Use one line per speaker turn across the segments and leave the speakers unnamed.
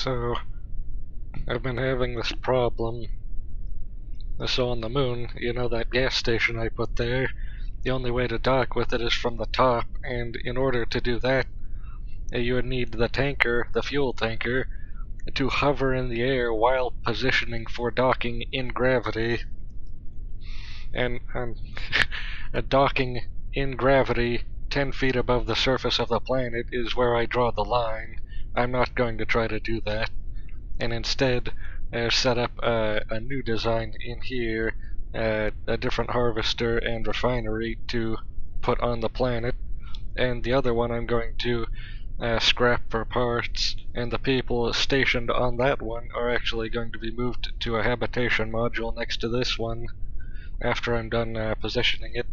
So, I've been having this problem. So on the moon, you know that gas station I put there? The only way to dock with it is from the top, and in order to do that, you would need the tanker, the fuel tanker, to hover in the air while positioning for docking in gravity. And docking in gravity 10 feet above the surface of the planet is where I draw the line. I'm not going to try to do that, and instead set up a new design in here, a different harvester and refinery to put on the planet, and the other one I'm going to scrap for parts, and the people stationed on that one are actually going to be moved to a habitation module next to this one after I'm done positioning it.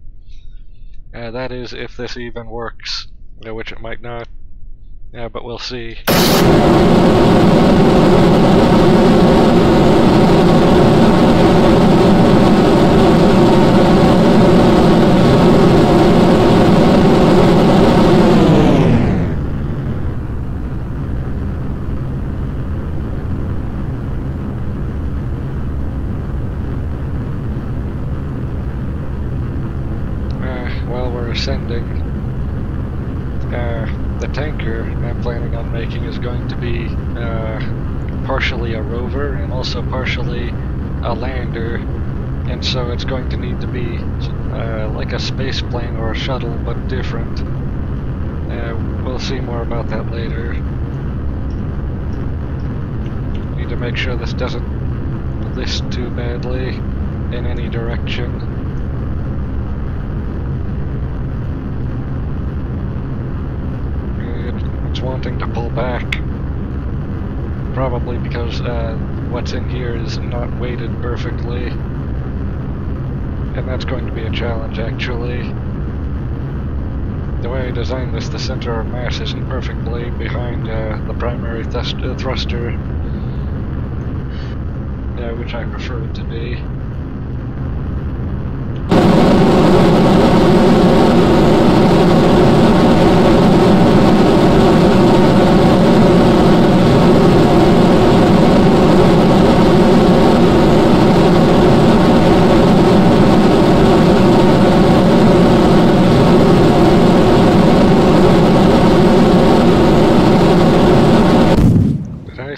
That is, if this even works, which it might not, but we'll see. While we're ascending, the tanker I'm planning on making is going to be partially a rover and also partially a lander, and so it's going to need to be like a space plane or a shuttle, but different. We'll see more about that later. Need to make sure this doesn't list too badly in any direction. It's wanting to pull back, probably because what's in here is not weighted perfectly, and that's going to be a challenge actually. The way I designed this, the center of mass isn't perfectly behind the primary thruster, which I prefer it to be.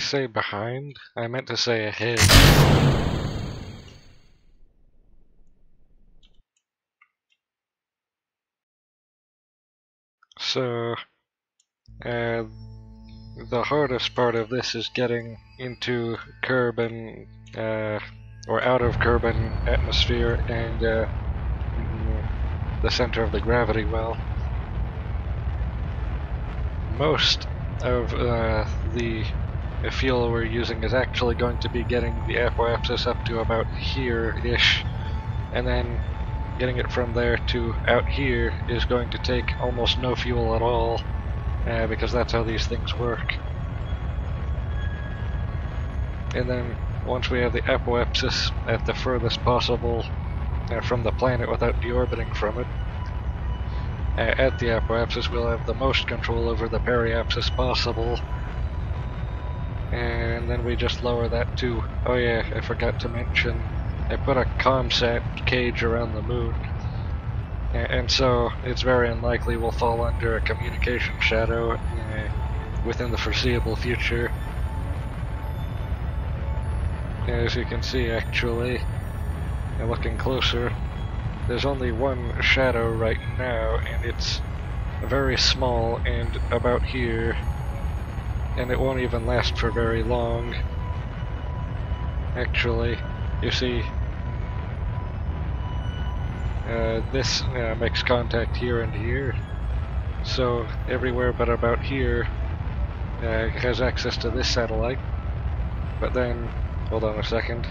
Say behind? I meant to say ahead. So, the hardest part of this is getting into Kerbin, or out of Kerbin atmosphere and the center of the gravity well. Most of the fuel we're using is actually going to be getting the apoapsis up to about here-ish, and then getting it from there to out here is going to take almost no fuel at all, because that's how these things work. And then once we have the apoapsis at the furthest possible from the planet without deorbiting from it, at the apoapsis we'll have the most control over the periapsis possible. And then we just lower that to, oh yeah, I forgot to mention, I put a ComSat cage around the moon, and so it's very unlikely we'll fall under a communication shadow within the foreseeable future. As you can see, actually, looking closer, there's only one shadow right now, and it's very small and about here, and it won't even last for very long. Actually, you see, this makes contact here and here, so everywhere but about here has access to this satellite. But then, hold on a second.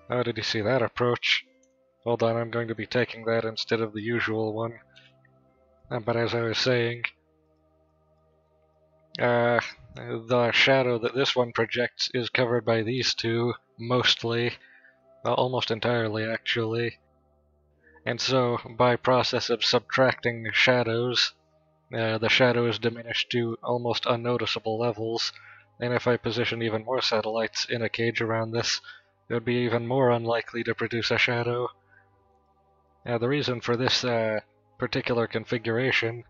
Oh, did you see that approach? Hold on, I'm going to be taking that instead of the usual one. But as I was saying, the shadow that this one projects is covered by these two, mostly, almost entirely actually. And so, by process of subtracting shadows, the shadow is diminished to almost unnoticeable levels, and if I position even more satellites in a cage around this, it would be even more unlikely to produce a shadow. Now the reason for this particular configuration...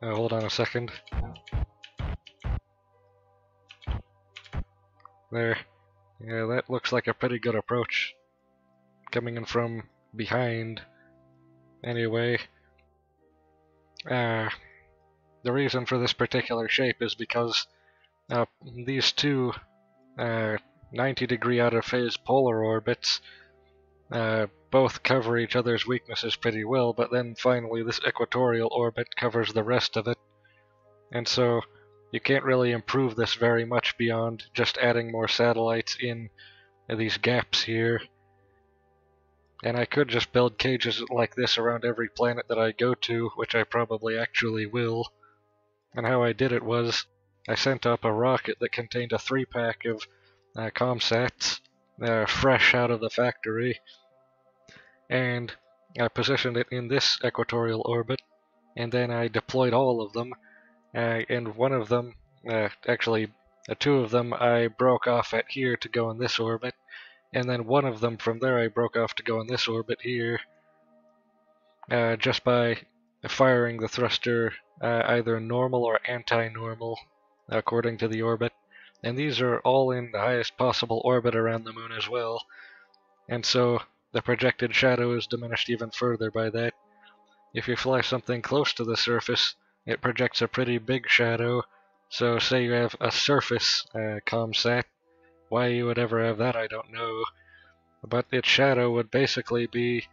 hold on a second. There. Yeah, that looks like a pretty good approach. Coming in from behind. Anyway. The reason for this particular shape is because these two 90-degree out-of-phase polar orbits both cover each other's weaknesses pretty well, but then finally this equatorial orbit covers the rest of it. And so you can't really improve this very much beyond just adding more satellites in these gaps here. And I could just build cages like this around every planet that I go to, which I probably actually will. And how I did it was, I sent up a rocket that contained a 3-pack of ComSats, fresh out of the factory, and I positioned it in this equatorial orbit, and then I deployed all of them, and one of them, actually 2 of them, I broke off at here to go in this orbit, and then one of them from there I broke off to go in this orbit here, just by firing the thruster either normal or anti-normal according to the orbit. And these are all in the highest possible orbit around the moon as well, and so the projected shadow is diminished even further by that. If you fly something close to the surface, it projects a pretty big shadow. So say you have a surface ComSat. Why you would ever have that, I don't know. But its shadow would basically be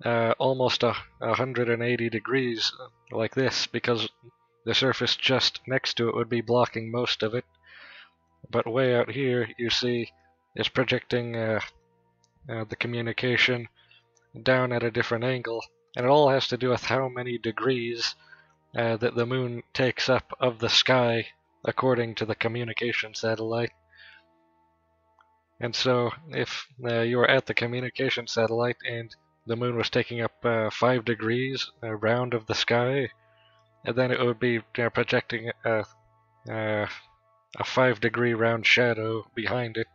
almost 180 degrees like this, because the surface just next to it would be blocking most of it. But way out here, you see, it's projecting the communication down at a different angle. And it all has to do with how many degrees that the moon takes up of the sky according to the communication satellite. And so if you were at the communication satellite and the moon was taking up 5 degrees round of the sky, and then it would be projecting a 5-degree round shadow behind it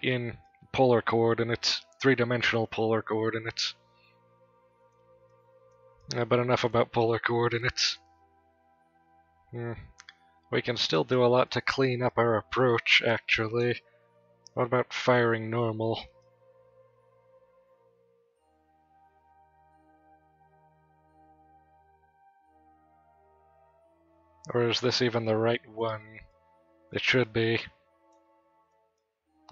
in polar coordinates, 3-dimensional polar coordinates. But enough about polar coordinates. We can still do a lot to clean up our approach, actually. What about firing normal? Or is this even the right one? It should be.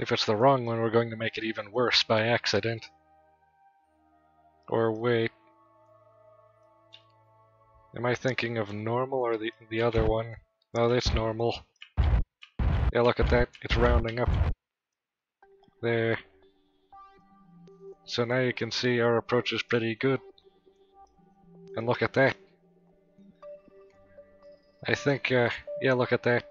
If it's the wrong one, we're going to make it even worse by accident. Or wait. Am I thinking of normal or the other one? No, that's normal. Yeah, look at that. It's rounding up. There. So now you can see our approach is pretty good. And look at that. I think, yeah, look at that.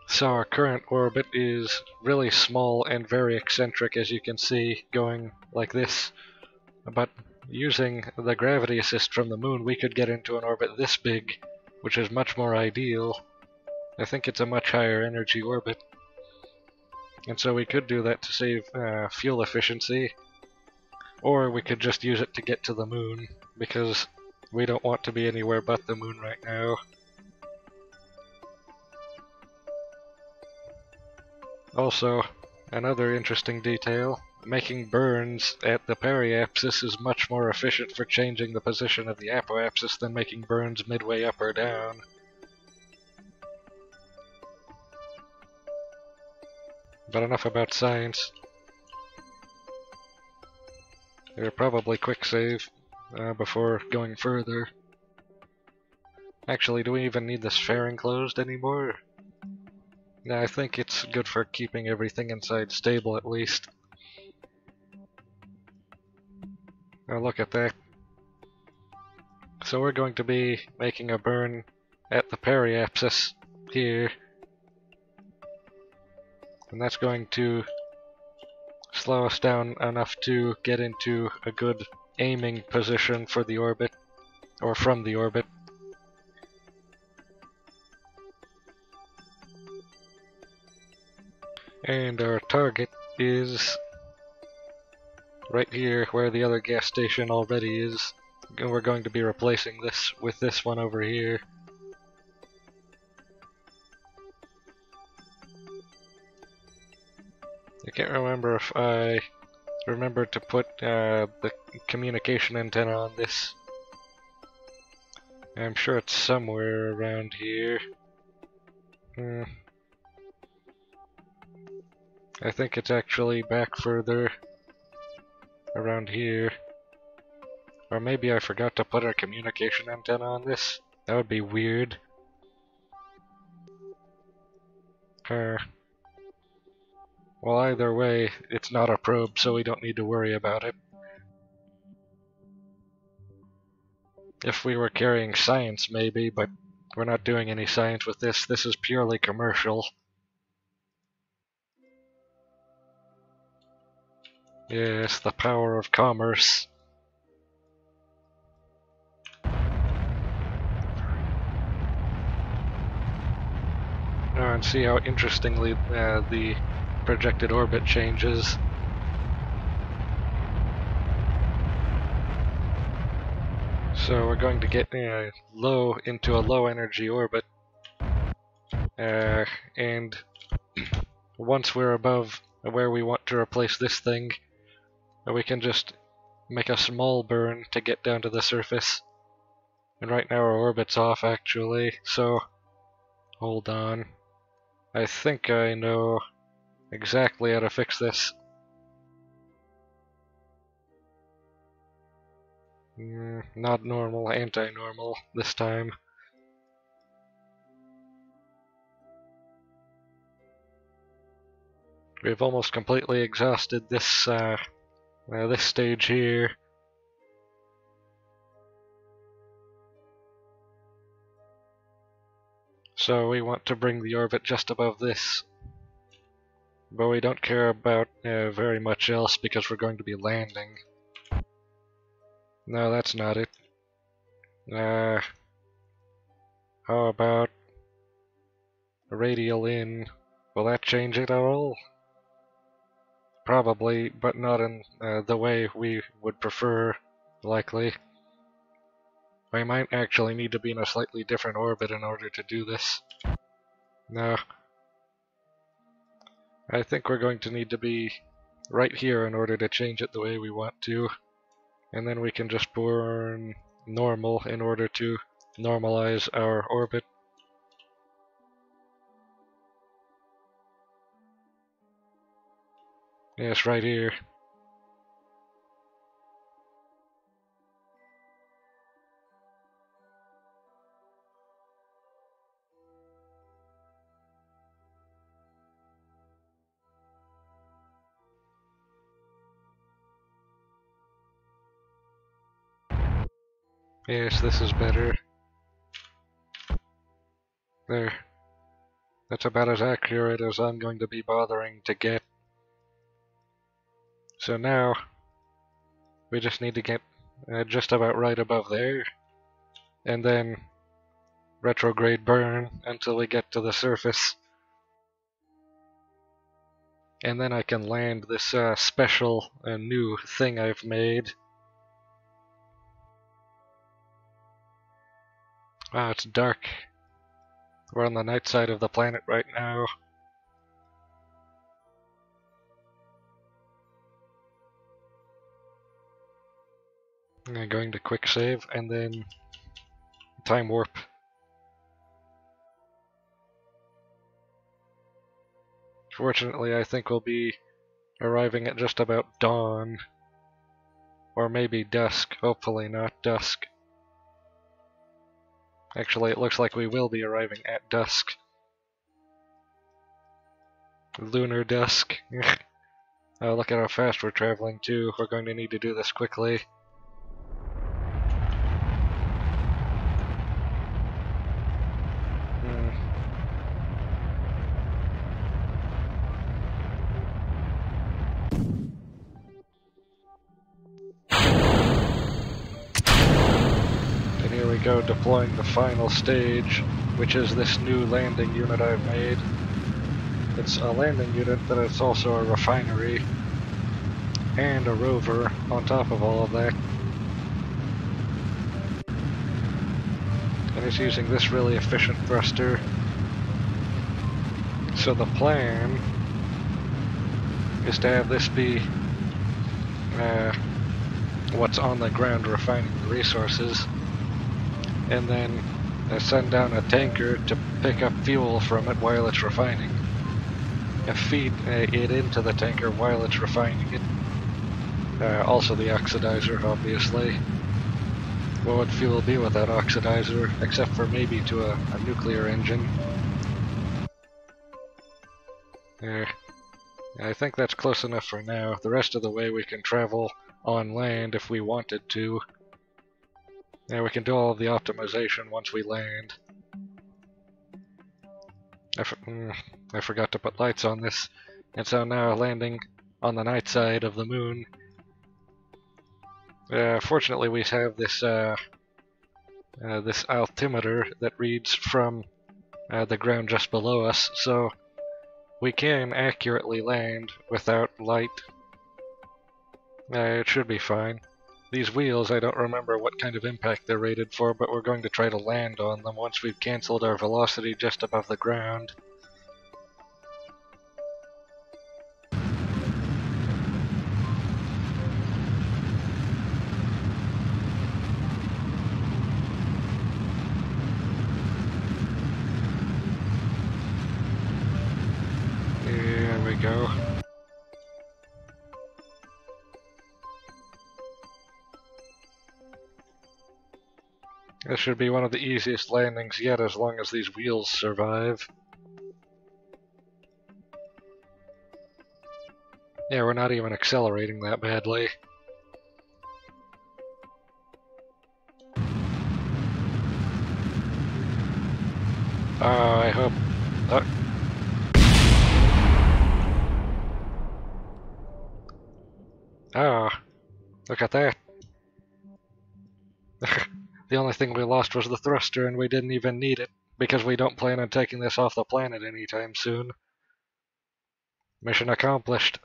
So our current orbit is really small and very eccentric, as you can see, going like this. But using the gravity assist from the moon, we could get into an orbit this big, which is much more ideal. I think it's a much higher energy orbit. And so we could do that to save fuel efficiency. Or we could just use it to get to the moon, because we don't want to be anywhere but the moon right now. Also, another interesting detail, making burns at the periapsis is much more efficient for changing the position of the apoapsis than making burns midway up or down. But enough about science. We'll probably quick save before going further. Actually, do we even need this fairing closed anymore? Yeah, I think it's good for keeping everything inside stable at least. Now look at that. So we're going to be making a burn at the periapsis here. And that's going to slow us down enough to get into a good aiming position for the orbit, or from the orbit. And our target is right here where the other gas station already is. And we're going to be replacing this with this one over here. I can't remember if I remembered to put the communication antenna on this. I'm sure it's somewhere around here. I think it's actually back further around here. Or maybe I forgot to put our communication antenna on this. That would be weird. Well, either way, it's not a probe, so we don't need to worry about it. If we were carrying science, maybe, but we're not doing any science with this. This is purely commercial. Yes, the power of commerce. Oh, and see how interestingly the projected orbit changes. So we're going to get low into a low energy orbit, and once we're above where we want to replace this thing, we can just make a small burn to get down to the surface. And right now our orbit's off actually, so hold on. I think I know exactly how to fix this. Not normal, anti-normal this time. We've almost completely exhausted this this stage here. So we want to bring the orbit just above this. But we don't care about very much else because we're going to be landing. No, that's not it. How about a radial in? Will that change it at all? Probably, but not in the way we would prefer, likely. We might actually need to be in a slightly different orbit in order to do this. No. I think we're going to need to be right here in order to change it the way we want to. And then we can just burn normal in order to normalize our orbit. Yes, right here. Yes, this is better. There. That's about as accurate as I'm going to be bothering to get. So now, we just need to get just about right above there, and then retrograde burn until we get to the surface. And then I can land this special new thing I've made. Ah, it's dark. We're on the night side of the planet right now. I'm going to quick save and then time warp. Fortunately, I think we'll be arriving at just about dawn. Or maybe dusk. Hopefully not dusk. Actually, it looks like we will be arriving at dusk. Lunar dusk. Oh, look at how fast we're traveling too. We're going to need to do this quickly. And here we go, deploying the final stage, which is this new landing unit I've made. it's a landing unit, but it's also a refinery and a rover on top of all of that. And it's using this really efficient thruster. So the plan is to have this be what's on the ground refining the resources, and then send down a tanker to pick up fuel from it while it's refining, and feed it into the tanker while it's refining it. Also the oxidizer, obviously. What would fuel be without oxidizer, except for maybe to a nuclear engine? I think that's close enough for now. The rest of the way we can travel on land if we wanted to. Yeah, we can do all of the optimization once we land. I forgot to put lights on this, and so now landing on the night side of the moon. Fortunately, we have this this altimeter that reads from the ground just below us, so we can accurately land without light. It should be fine. These wheels, I don't remember what kind of impact they're rated for, but we're going to try to land on them once we've cancelled our velocity just above the ground. There we go. This should be one of the easiest landings yet, as long as these wheels survive. Yeah, we're not even accelerating that badly. I hope... Oh, look at that. The only thing we lost was the thruster, and we didn't even need it, because we don't plan on taking this off the planet anytime soon. Mission accomplished.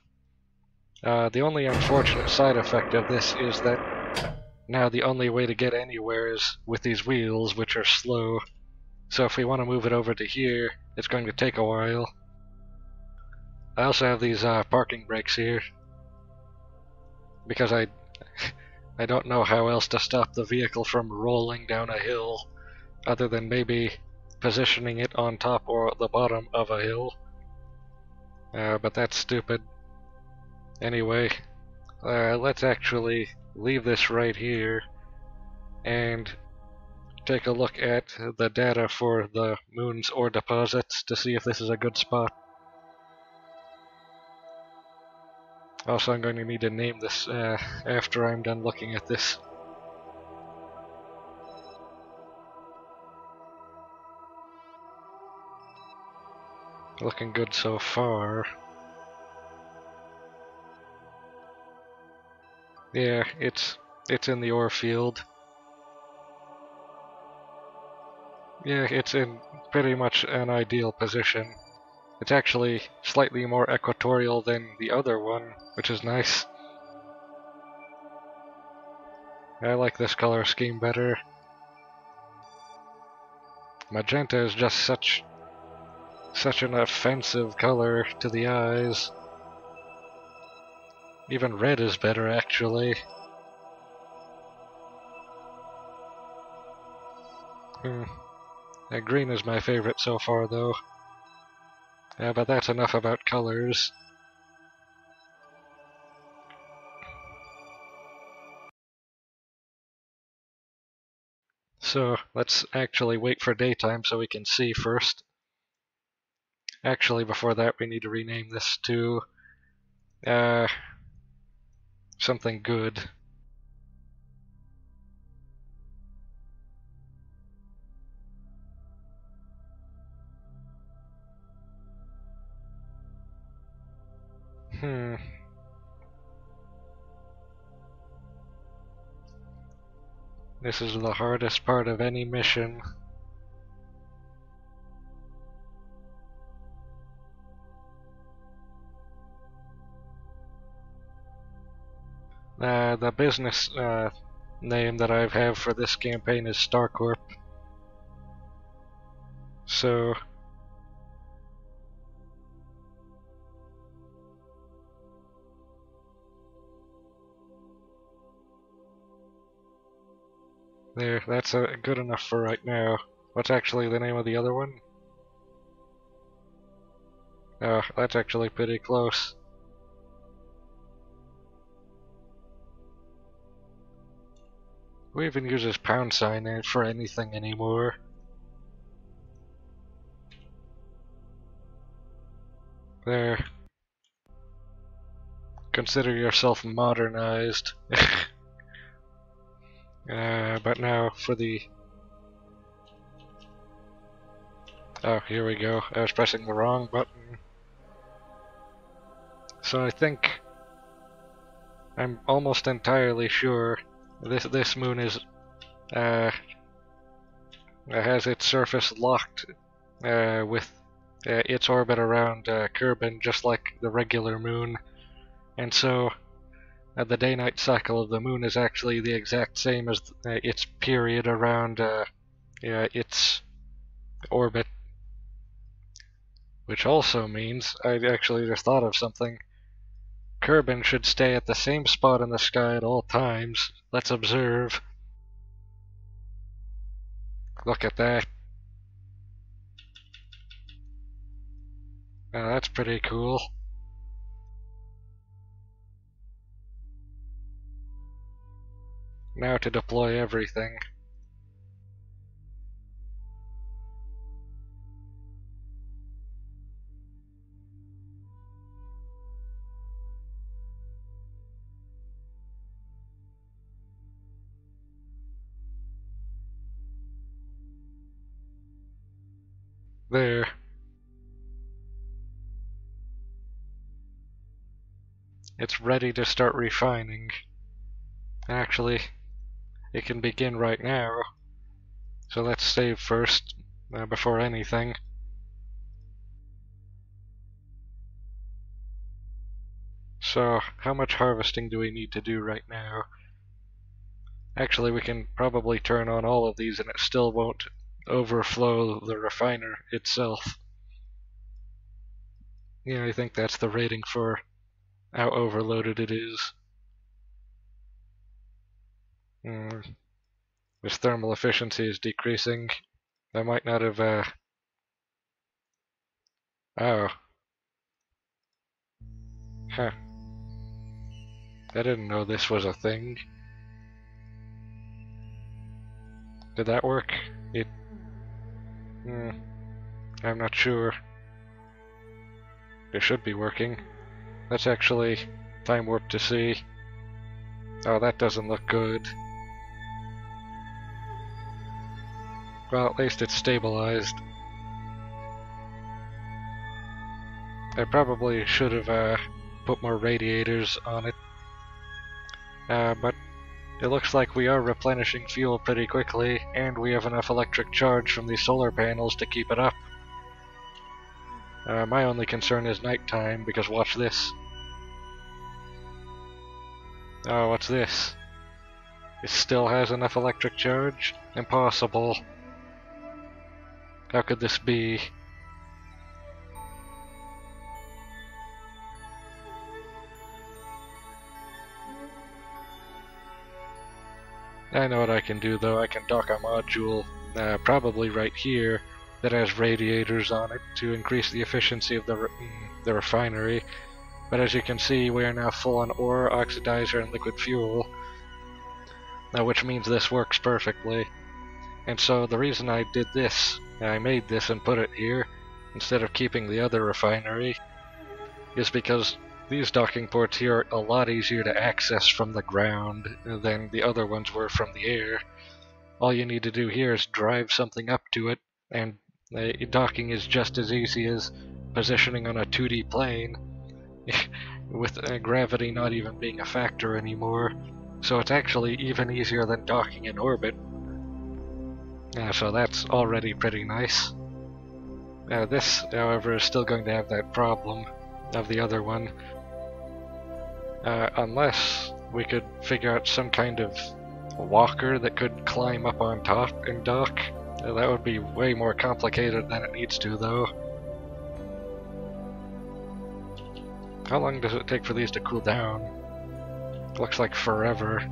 The only unfortunate side effect of this is that now the only way to get anywhere is with these wheels, which are slow. So if we want to move it over to here, it's going to take a while. I also have these parking brakes here, because I don't know how else to stop the vehicle from rolling down a hill, other than maybe positioning it on top or the bottom of a hill. But that's stupid. Anyway, let's actually leave this right here and take a look at the data for the moon's ore deposits to see if this is a good spot. Also, I'm going to need to name this after I'm done looking at this. Looking good so far. Yeah, it's in the ore field. Yeah, it's in pretty much an ideal position. It's actually slightly more equatorial than the other one, which is nice. I like this color scheme better. Magenta is just such an offensive color to the eyes. Even red is better, actually. Green is my favorite so far, though. But that's enough about colors. So, let's actually wait for daytime so we can see first. Actually, before that, we need to rename this to something good. This is the hardest part of any mission. the business name that I have for this campaign is StarCorp. So there, that's good enough for right now. What's actually the name of the other one? Oh, that's actually pretty close. Who even uses £sign for anything anymore? There. Consider yourself modernized. But now for the... Oh, here we go. I was pressing the wrong button. So I think... I'm almost entirely sure this moon is... has its surface locked with its orbit around Kerbin, just like the regular moon. And so the day-night cycle of the moon is actually the exact same as its period around its orbit. Which also means, I actually just thought of something, Kerbin should stay at the same spot in the sky at all times. Let's observe. Look at that. That's pretty cool. Now to deploy everything. There. It's ready to start refining. Actually, it can begin right now. So let's save first, before anything. So, how much harvesting do we need to do right now? Actually, we can probably turn on all of these and it still won't overflow the refiner itself. Yeah, I think that's the rating for how overloaded it is. This thermal efficiency is decreasing. I might not have, oh. Huh. I didn't know this was a thing. Did that work? I'm not sure. It should be working. Let's actually time warp to see. Oh, that doesn't look good. Well, at least it's stabilized. I probably should have put more radiators on it. But it looks like we are replenishing fuel pretty quickly, and we have enough electric charge from these solar panels to keep it up. My only concern is nighttime, because watch this. Oh, what's this? It still has enough electric charge? Impossible. How could this be? I know what I can do though. I can dock a module, probably right here, that has radiators on it to increase the efficiency of the refinery. But as you can see, we are now full on ore, oxidizer, and liquid fuel, which means this works perfectly. And so the reason I did this, I made this and put it here, instead of keeping the other refinery, is because these docking ports here are a lot easier to access from the ground than the other ones were from the air. All you need to do here is drive something up to it, and docking is just as easy as positioning on a 2D plane, with gravity not even being a factor anymore. So it's actually even easier than docking in orbit. So that's already pretty nice. This, however, is still going to have that problem of the other one. Unless we could figure out some kind of walker that could climb up on top and dock. That would be way more complicated than it needs to, though. How long does it take for these to cool down? Looks like forever.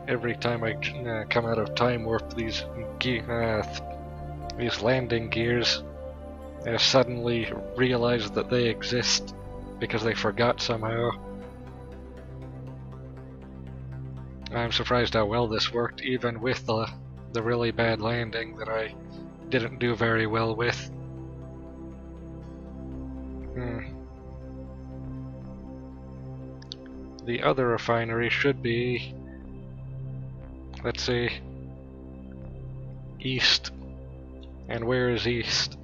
Every time I come out of time warp, these landing gears suddenly realize that they exist because they forgot somehow. I'm surprised how well this worked, even with the really bad landing that I didn't do very well with. The other refinery should be, let's see, east. And where is east?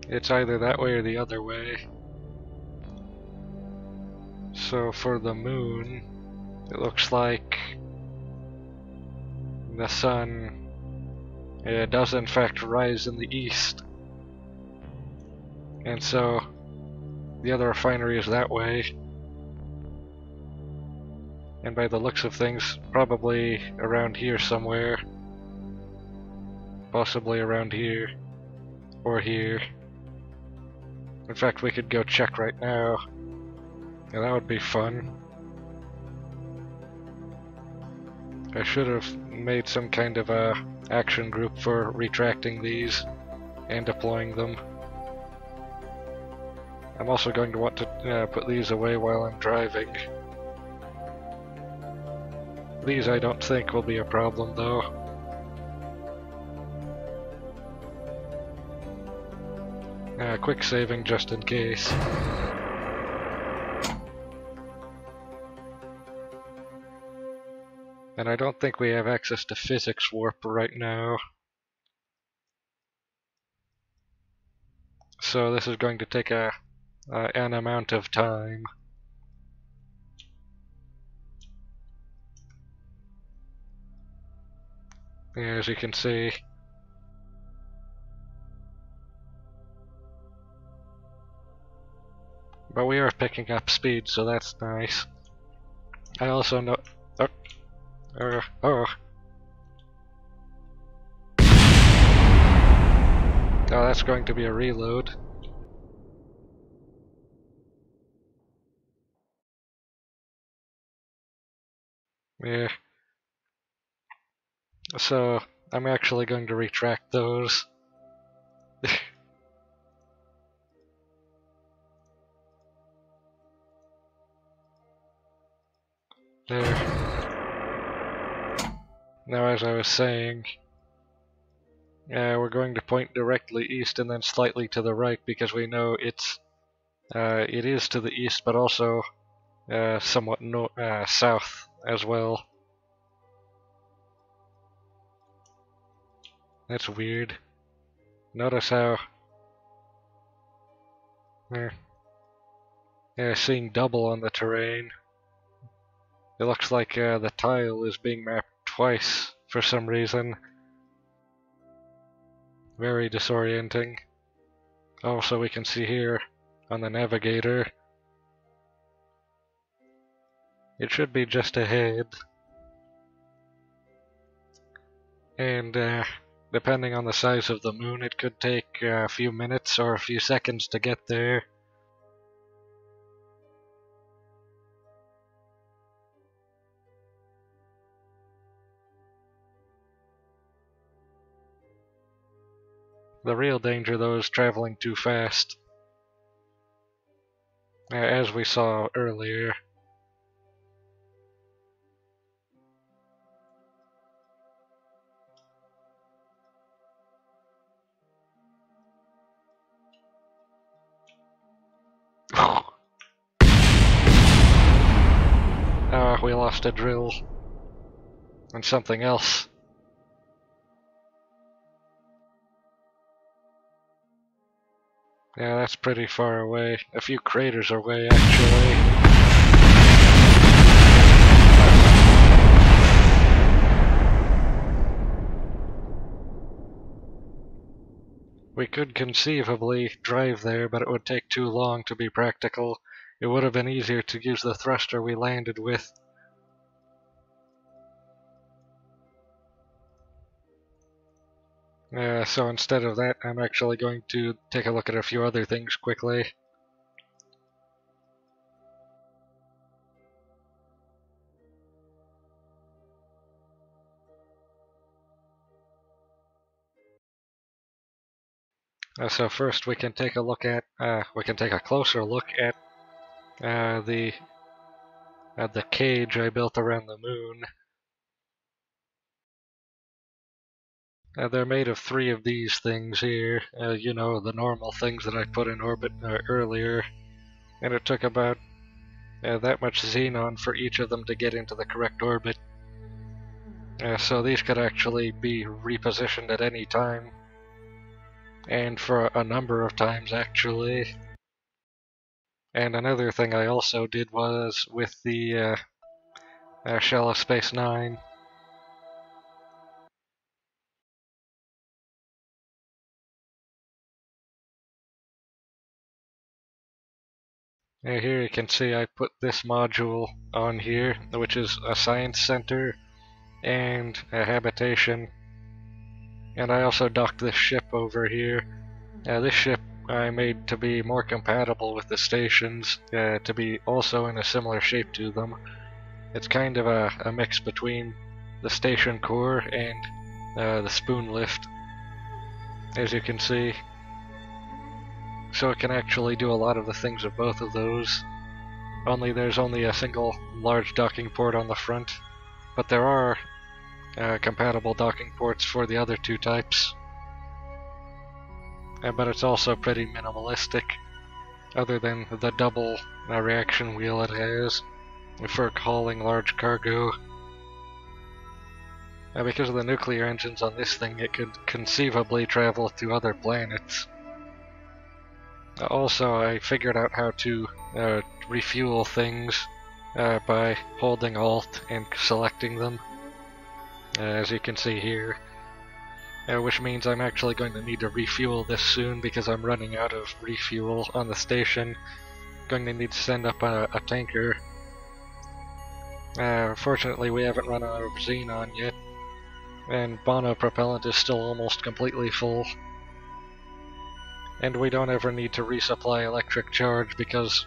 It's either that way or the other way. So for the moon, it looks like the sun does in fact rise in the east. And so the other refinery is that way. And by the looks of things, probably around here somewhere. Possibly around here. Or here. In fact, we could go check right now. Yeah, that would be fun. I should have made some kind of a action group for retracting these and deploying them. I'm also going to want to put these away while I'm driving. These I don't think will be a problem, though. Quick saving just in case. And I don't think we have access to physics warp right now. So this is going to take an amount of time. As you can see. But we are picking up speed, so that's nice. I also know... Oh, that's going to be a reload. Yeah. So, I'm actually going to retract those. There. Now, as I was saying, we're going to point directly east and then slightly to the right because we know it is to the east, but also somewhat south as well. That's weird. Notice how seeing double on the terrain. It looks like the tile is being mapped twice for some reason. Very disorienting. Also, we can see here on the navigator. It should be just ahead. And depending on the size of the moon, it could take a few minutes or a few seconds to get there. The real danger, though, is traveling too fast. As we saw earlier. We lost a drill. And something else. Yeah, that's pretty far away. A few craters away, actually. We could conceivably drive there, but it would take too long to be practical. It would have been easier to use the thruster we landed with. So instead of that, I'm actually going to take a look at a few other things quickly. So first we can take a look at, a closer look at the cage I built around the moon. They're made of 3 of these things here, you know, the normal things that I put in orbit earlier, and it took about that much xenon for each of them to get into the correct orbit. So these could actually be repositioned at any time, and for a number of times actually. And another thing I also did was with the Shell of Space 9. Here you can see I put this module on here, which is a science center and a habitation. And I also docked this ship over here. This ship I made to be more compatible with the stations, to be also in a similar shape to them. It's kind of a mix between the station core and the spoon lift, as you can see. So it can actually do a lot of the things of both of those. Only there's only a single large docking port on the front, but there are compatible docking ports for the other 2 types. But it's also pretty minimalistic, other than the double reaction wheel it has for hauling large cargo. Because of the nuclear engines on this thing, it could conceivably travel to other planets. Also, I figured out how to refuel things by holding Alt and selecting them, as you can see here. Which means I'm actually going to need to refuel this soon because I'm running out of refuel on the station. Going to need to send up a tanker. Fortunately, we haven't run out of xenon yet, and Bono propellant is still almost completely full. And we don't ever need to resupply electric charge because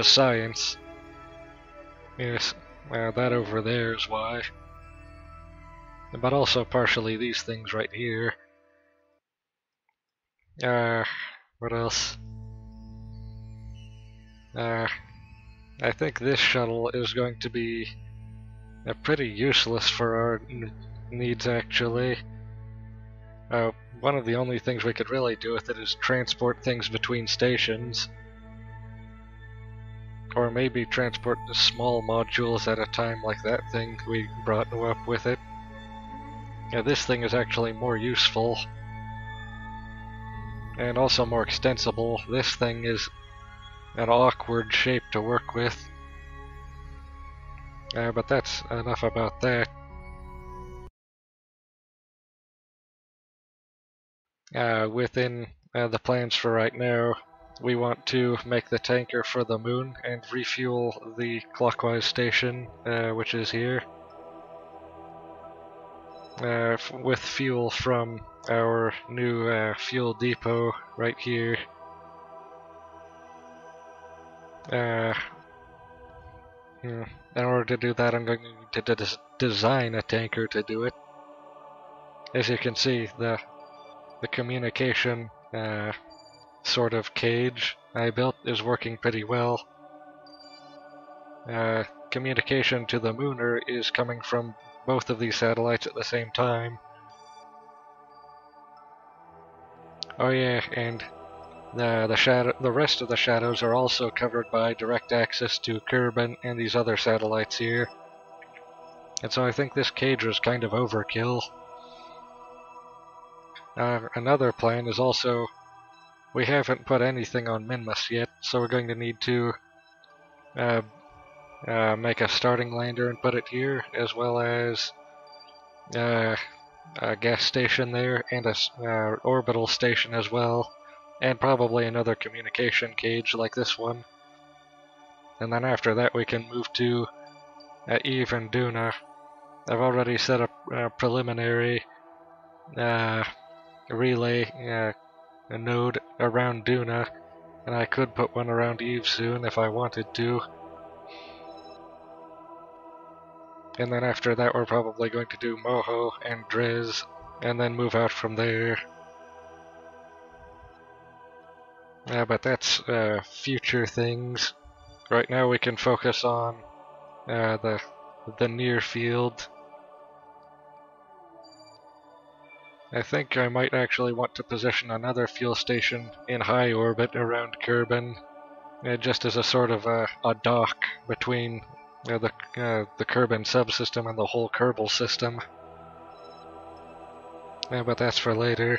science. Yes, that over there is why. But also partially these things right here. What else? I think this shuttle is going to be pretty useless for our needs, actually. One of the only things we could really do with it is transport things between stations. Or maybe transport the small modules at a time like that thing we brought up with it. This thing is actually more useful. And also more extensible. This thing is an awkward shape to work with. But that's enough about that. Within the plans for right now, we want to make the tanker for the moon and refuel the clockwise station, which is here, with fuel from our new fuel depot right here. In order to do that, I'm going to design a tanker to do it. As you can see, the communication sort of cage I built is working pretty well. Communication to the Mooner is coming from both of these satellites at the same time. Oh yeah, and the rest of the shadows are also covered by direct access to Kerbin and these other satellites here. And so I think this cage was kind of overkill. Another plan is also, we haven't put anything on Minmus yet, so we're going to need to make a starting lander and put it here, as well as a gas station there, and a orbital station as well, and probably another communication cage like this one. And then after that we can move to Eve and Duna. I've already set up a preliminary relay a node around Duna, and I could put one around Eve soon if I wanted to. And then after that we're probably going to do Moho and Drez, and then move out from there. But that's future things. Right now we can focus on the near field. I think I might actually want to position another fuel station in high orbit around Kerbin, just as a sort of a dock between the Kerbin subsystem and the whole Kerbal system. But that's for later.